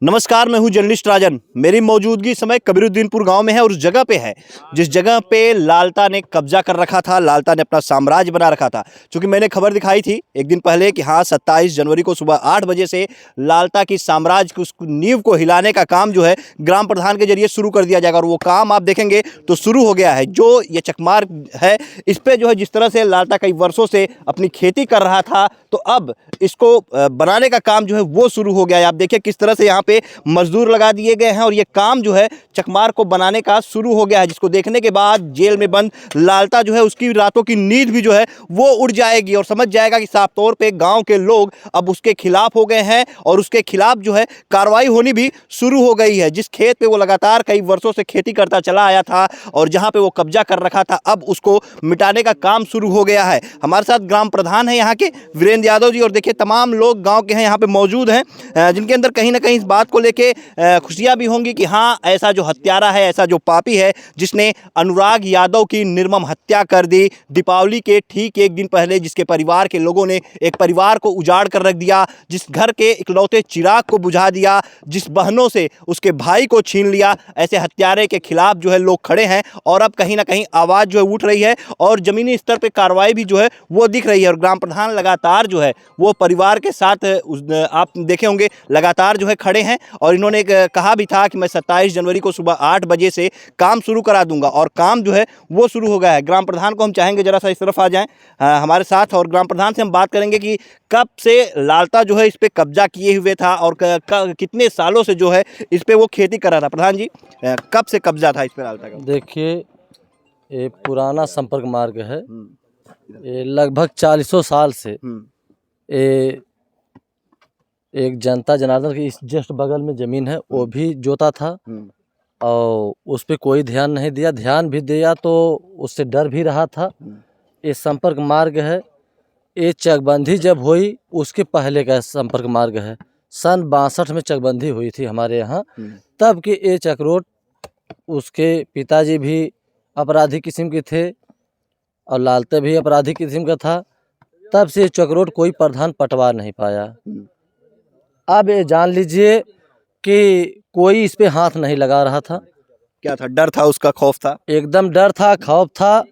नमस्कार, मैं हूं जर्नलिस्ट राजन। मेरी मौजूदगी इस समय कबीरुद्दीनपुर गांव में है और उस जगह पे है जिस जगह पे लालता ने कब्जा कर रखा था, लालता ने अपना साम्राज्य बना रखा था। क्योंकि मैंने खबर दिखाई थी एक दिन पहले कि हाँ 27 जनवरी को सुबह 8 बजे से लालता की साम्राज्य की उस नींव को हिलाने का काम जो है ग्राम प्रधान के जरिए शुरू कर दिया जाएगा। और वो काम आप देखेंगे तो शुरू हो गया है। जो ये चकमार्ग है इस पर जो है जिस तरह से लालता कई वर्षों से अपनी खेती कर रहा था, तो अब इसको बनाने का काम जो है वो शुरू हो गया है। आप देखिए किस तरह से यहाँ पे मजदूर लगा दिए गए हैं और ये काम जो है चकमार को बनाने का शुरू हो गया है, जिसको देखने के बाद जेल में बंद लालता जो है उसकी रातों की नींद भी जो है वो उड़ जाएगी और समझ जाएगा कि साफ तौर पे गांव के लोग अब उसके खिलाफ हो गए हैं और उसके खिलाफ जो है कार्रवाई होनी भी शुरू हो गई है। जिस खेत पे वो लगातार कई वर्षों से खेती करता चला आया था और जहां पे वो कब्जा कर रखा था, अब उसको मिटाने का काम शुरू हो गया है। हमारे साथ ग्राम प्रधान है यहाँ के वीरेंद्र यादव जी, और देखिए तमाम लोग गांव के हैं यहाँ पे मौजूद हैं, जिनके अंदर कहीं ना कहीं इस बात को लेके खुशियां भी होंगी कि हाँ ऐसा जो हत्यारा है, ऐसा जो पापी है जिसने अनुराग यादव की निर्मम हत्या कर दी दीपावली के ठीक एक दिन पहले, जिसके परिवार के लोगों ने एक परिवार को उजाड़ कर रख दिया, जिस घर के इकलौते चिराग को बुझा दिया, जिस बहनों से उसके भाई को छीन लिया, ऐसे हत्यारे के खिलाफ जो है लोग खड़े हैं। और अब कहीं ना कहीं आवाज़ जो है उठ रही है और ज़मीनी स्तर पर कार्रवाई भी जो है वो दिख रही है। और ग्राम प्रधान लगातार जो है वो परिवार के साथ आप देखे होंगे लगातार जो है खड़े हैं और इन्होंने कहा भी था कि मैं 27 जनवरी को सुबह 8 बजे से काम शुरू करा दूंगा, और काम जो है वो शुरू हो गया है। ग्राम प्रधान को हम चाहेंगे जरा सा इस तरफ आ जाएं हमारे साथ, और ग्राम प्रधान से हम बात करेंगे कि कब से लालता जो है इस पे कब्जा किए हुए था और कितने सालों से जो है इस पे वो खेती कर रहा था। प्रधान जी, कब से कब्जा था इस पे लालता का? देखिए, ये पुराना संपर्क मार्ग है। ये लगभग 40 साल से ये एक जनता जनार्दन की इस जस्ट बगल में ज़मीन है, वो भी जोता था और उस पे कोई ध्यान नहीं दिया। ध्यान भी दिया तो उससे डर भी रहा था। ये संपर्क मार्ग है, ये चकबंदी जब हुई उसके पहले का संपर्क मार्ग है। सन 62 में चकबंदी हुई थी हमारे यहाँ, तब के ये चक रोड, उसके पिताजी भी अपराधी किस्म के थे और लालते भी अपराधी किस्म का था। तब से चक रोड कोई प्रधान पटवा नहीं पाया। अब ये जान लीजिए कि कोई इस पे हाथ नहीं लगा रहा था। क्या था? डर था, उसका खौफ था? एकदम डर था, खौफ था।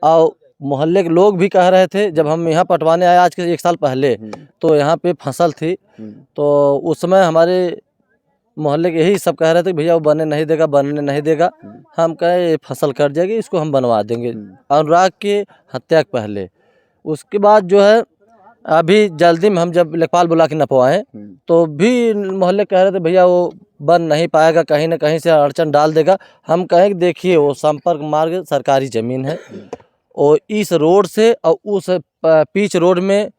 और मोहल्ले के लोग भी कह रहे थे, जब हम यहाँ पटवाने आए आज के 1 साल पहले, तो यहाँ पे फसल थी, तो उस समय हमारे मोहल्ले के यही सब कह रहे थे भैया वो बनने नहीं देगा, बनने नहीं देगा। हम कहे ये फसल कट जाएगी, इसको हम बनवा देंगे अनुराग के हत्या के पहले। उसके बाद जो है अभी जल्दी में हम जब लेखपाल बुला के नपवाएं तो भी मोहल्ले कह रहे थे भैया वो बन नहीं पाएगा, कहीं ना कहीं से अड़चन डाल देगा। हम कहें कि देखिए वो संपर्क मार्ग सरकारी ज़मीन है और इस रोड से और उस पीच रोड में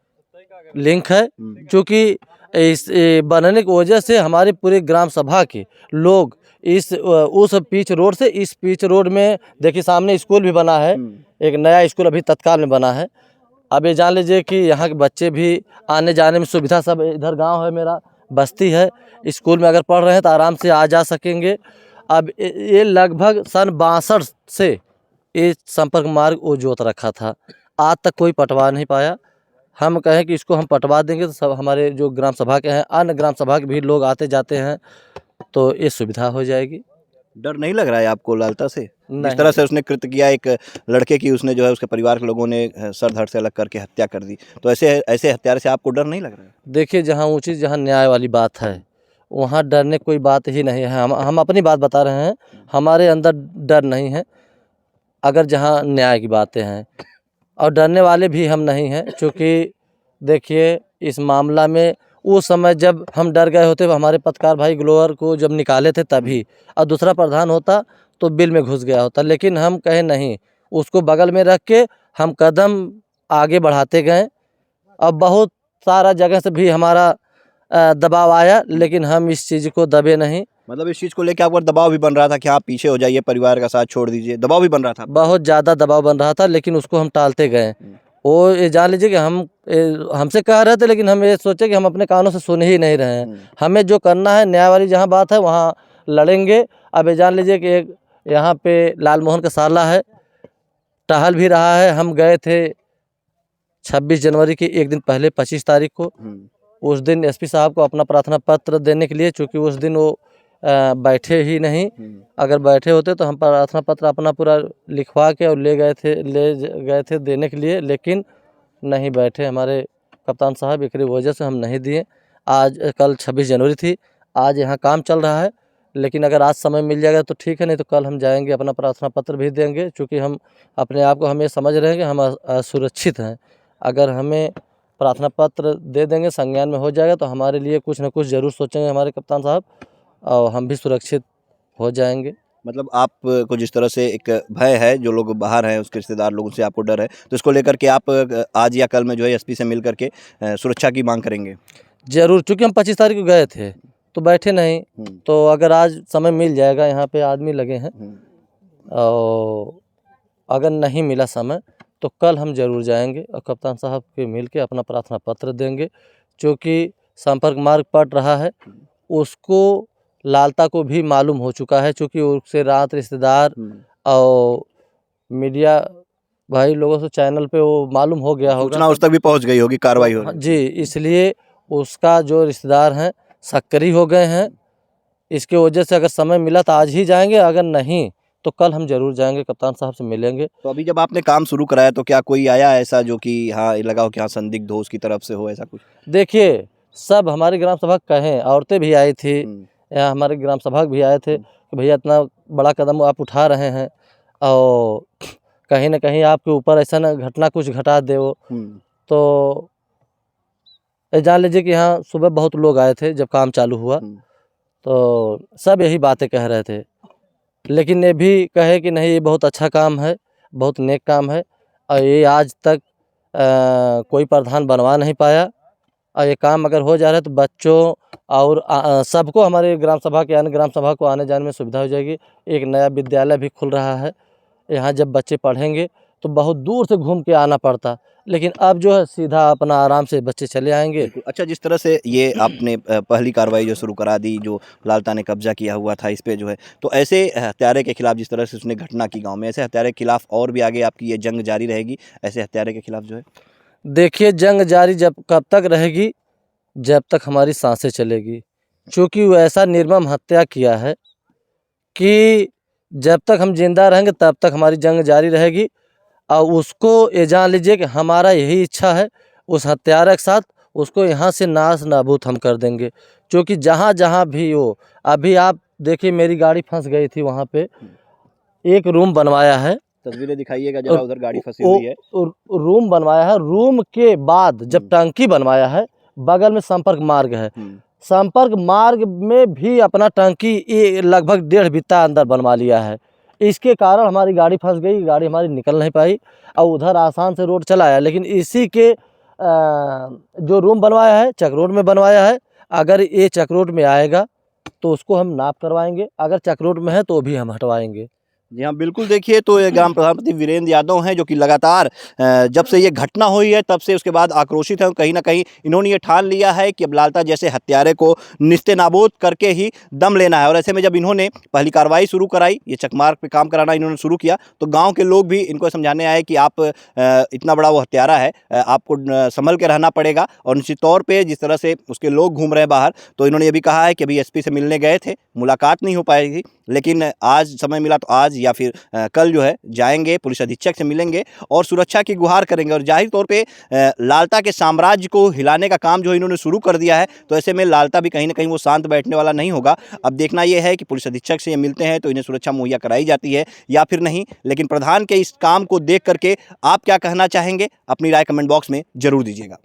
लिंक है, क्योंकि इस बनने की वजह से हमारे पूरे ग्राम सभा के लोग इस उस पीच रोड से इस पीच रोड में, देखिए सामने स्कूल भी बना है, एक नया स्कूल अभी तत्काल में बना है। अब ये जान लीजिए कि यहाँ के बच्चे भी आने जाने में सुविधा, सब इधर गांव है मेरा, बस्ती है, स्कूल में अगर पढ़ रहे हैं तो आराम से आ जा सकेंगे। अब ये लगभग सन 62 से ये संपर्क मार्ग वो जोत रखा था, आज तक कोई पटवा नहीं पाया। हम कहें कि इसको हम पटवा देंगे तो सब हमारे जो ग्राम सभा के हैं, अन्य ग्राम सभा के भी लोग आते जाते हैं, तो ये सुविधा हो जाएगी। डर नहीं लग रहा है आपको लालता से? जिस नहीं। तरह से उसने कृत्य किया, एक लड़के की उसने जो है उसके परिवार के लोगों ने सर धड़ से अलग करके हत्या कर दी, तो ऐसे हत्यारे से आपको डर नहीं लग रहा है? देखिए, जहाँ ऊँची, जहाँ न्याय वाली बात है वहाँ डरने कोई बात ही नहीं है। हम अपनी बात बता रहे हैं, हमारे अंदर डर नहीं है अगर जहाँ न्याय की बातें हैं, और डरने वाले भी हम नहीं हैं। क्योंकि देखिए इस मामला में उस समय जब हम डर गए होते, हमारे पत्रकार भाई ग्लोअर को जब निकाले थे तभी, और दूसरा प्रधान होता तो बिल में घुस गया होता, लेकिन हम कहे नहीं, उसको बगल में रख के हम कदम आगे बढ़ाते गए। अब बहुत सारा जगह से भी हमारा दबाव आया, लेकिन हम इस चीज़ को दबे नहीं। मतलब इस चीज़ को लेकर आपका दबाव भी बन रहा था कि आप पीछे हो जाइए, परिवार का साथ छोड़ दीजिए, दबाव भी बन रहा था? बहुत ज़्यादा दबाव बन रहा था, लेकिन उसको हम टालते गए। वो ये जान लीजिए कि हमसे कह रहे थे, लेकिन हम ये सोचे कि हम अपने कानों से सुन ही नहीं रहे हैं। हमें जो करना है, न्याय वाली जहाँ बात है वहाँ लड़ेंगे। अब ये जान लीजिए कि एक यहाँ पे लालमोहन का साला है, टहल भी रहा है। हम गए थे 26 जनवरी के एक दिन पहले, 25 तारीख को, उस दिन एसपी साहब को अपना प्रार्थना पत्र देने के लिए, चूँकि उस दिन वो बैठे ही नहीं। अगर बैठे होते तो हम प्रार्थना पत्र अपना पूरा लिखवा के और ले गए थे देने के लिए, लेकिन नहीं बैठे हमारे कप्तान साहब। एक वजह से हम नहीं दिए। आज कल 26 जनवरी थी, आज यहाँ काम चल रहा है, लेकिन अगर आज समय मिल जाएगा तो ठीक है, नहीं तो कल हम जाएंगे, अपना प्रार्थना पत्र भी देंगे। चूँकि हम अपने आप को हम ये समझ रहे हैं कि हम असुरक्षित हैं। अगर हमें प्रार्थना पत्र दे देंगे, संज्ञान में हो जाएगा, तो हमारे लिए कुछ न कुछ ज़रूर सोचेंगे हमारे कप्तान साहब, और हम भी सुरक्षित हो जाएंगे। मतलब आपको जिस तरह से एक भय है, जो लोग बाहर हैं उसके रिश्तेदार लोगों से आपको डर है, तो इसको लेकर के आप आज या कल में जो है एसपी से मिल करके सुरक्षा की मांग करेंगे? ज़रूर, चूँकि हम 25 तारीख को गए थे तो बैठे नहीं, तो अगर आज समय मिल जाएगा, यहाँ पे आदमी लगे हैं, और अगर नहीं मिला समय तो कल हम ज़रूर जाएंगे और कप्तान साहब के मिल के अपना प्रार्थना पत्र देंगे। क्योंकि संपर्क मार्ग पड़ रहा है, उसको लालता को भी मालूम हो चुका है, चूँकि उससे रात रिश्तेदार और मीडिया भाई लोगों से चैनल पे वो मालूम हो गया होगा, सूचना उस तक भी पहुंच गई होगी, कार्रवाई हो रही। जी, इसलिए उसका जो रिश्तेदार हैं सक्रिय हो गए हैं। इसके वजह से अगर समय मिला तो आज ही जाएंगे, अगर नहीं तो कल हम ज़रूर जाएंगे, कप्तान साहब से मिलेंगे। तो अभी जब आपने काम शुरू कराया तो क्या कोई आया ऐसा जो कि हाँ ये लगा हो कि हाँ संदिग्ध हो, उसकी तरफ से हो, ऐसा कुछ? देखिए, सब हमारे ग्राम सभा कहें, औरतें भी आई थी, यहाँ हमारे ग्राम सभा भी आए थे कि भैया इतना बड़ा कदम आप उठा रहे हैं और कहीं ना कहीं आपके ऊपर ऐसा ना घटना कुछ घटा दे वो। तो जान लीजिए कि यहाँ सुबह बहुत लोग आए थे जब काम चालू हुआ, तो सब यही बातें कह रहे थे, लेकिन ये भी कहे कि नहीं ये बहुत अच्छा काम है, बहुत नेक काम है, और ये आज तक कोई प्रधान बनवा नहीं पाया, और ये काम अगर हो जा रहा है तो बच्चों और सबको, हमारे ग्राम सभा के अन्य ग्राम सभा को आने जाने में सुविधा हो जाएगी। एक नया विद्यालय भी खुल रहा है, यहाँ जब बच्चे पढ़ेंगे तो बहुत दूर से घूम के आना पड़ता, लेकिन अब जो है सीधा अपना आराम से बच्चे चले आएंगे। अच्छा, जिस तरह से ये आपने पहली कार्रवाई जो शुरू करा दी, जो लालता ने कब्जा किया हुआ था इस पे जो है, तो ऐसे हत्यारे के खिलाफ जिस तरह से उसने घटना की गांव में, ऐसे हत्यारे के खिलाफ और भी आगे आपकी ये जंग जारी रहेगी ऐसे हत्यारे के खिलाफ जो है? देखिए, जंग जारी जब कब तक रहेगी, जब तक हमारी सांसें चलेगी, क्योंकि वो ऐसा निर्मम हत्या किया है कि जब तक हम जिंदा रहेंगे तब तक हमारी जंग जारी रहेगी। और उसको ये जान लीजिए कि हमारा यही इच्छा है, उस हत्यारा के साथ उसको यहाँ से नाश नाबूद हम कर देंगे। क्योंकि जहाँ जहाँ भी हो, अभी आप देखिए मेरी गाड़ी फंस गई थी, वहाँ पे एक रूम बनवाया है, तस्वीरें दिखाइएगा जरा, उधर गाड़ी फंसी हुई है। रूम बनवाया है, रूम के बाद जब टंकी बनवाया है, बगल में संपर्क मार्ग है, संपर्क मार्ग में भी अपना टंकी लगभग 1.5 बित्ता अंदर बनवा लिया है। इसके कारण हमारी गाड़ी फंस गई, गाड़ी हमारी निकल नहीं पाई, और उधर आसान से रोड चला आया। लेकिन इसी के जो रूम बनवाया है चक रोड में बनवाया है, अगर ये चक रोड में आएगा तो उसको हम नाप करवाएंगे, अगर चक रोड में है तो भी हम हटवाएंगे। जी हाँ, बिल्कुल। देखिए, तो ये ग्राम प्रधानपति वीरेंद्र यादव हैं, जो कि लगातार जब से ये घटना हुई है तब से उसके बाद आक्रोशित हैं। कहीं ना कहीं इन्होंने ये ठान लिया है कि अब लालता जैसे हत्यारे को निस्ते नाबूद करके ही दम लेना है। और ऐसे में जब इन्होंने पहली कार्रवाई शुरू कराई, ये चकमार्ग पे काम कराना इन्होंने शुरू किया, तो गाँव के लोग भी इनको समझाने आए कि आप इतना बड़ा वो हत्यारा है, आपको संभल के रहना पड़ेगा। और निश्चित तौर पर जिस तरह से उसके लोग घूम रहे हैं बाहर, तो इन्होंने ये भी कहा है कि अभी एसपी से मिलने गए थे, मुलाकात नहीं हो पाएगी, लेकिन आज समय मिला तो आज या फिर कल जो है जाएंगे, पुलिस अधीक्षक से मिलेंगे और सुरक्षा की गुहार करेंगे। और जाहिर तौर पे लालता के साम्राज्य को हिलाने का काम जो इन्होंने शुरू कर दिया है, तो ऐसे में लालता भी कहीं ना कहीं वो शांत बैठने वाला नहीं होगा। अब देखना यह है कि पुलिस अधीक्षक से ये मिलते हैं तो इन्हें सुरक्षा मुहैया कराई जाती है या फिर नहीं। लेकिन प्रधान के इस काम को देख करके आप क्या कहना चाहेंगे, अपनी राय कमेंट बॉक्स में जरूर दीजिएगा।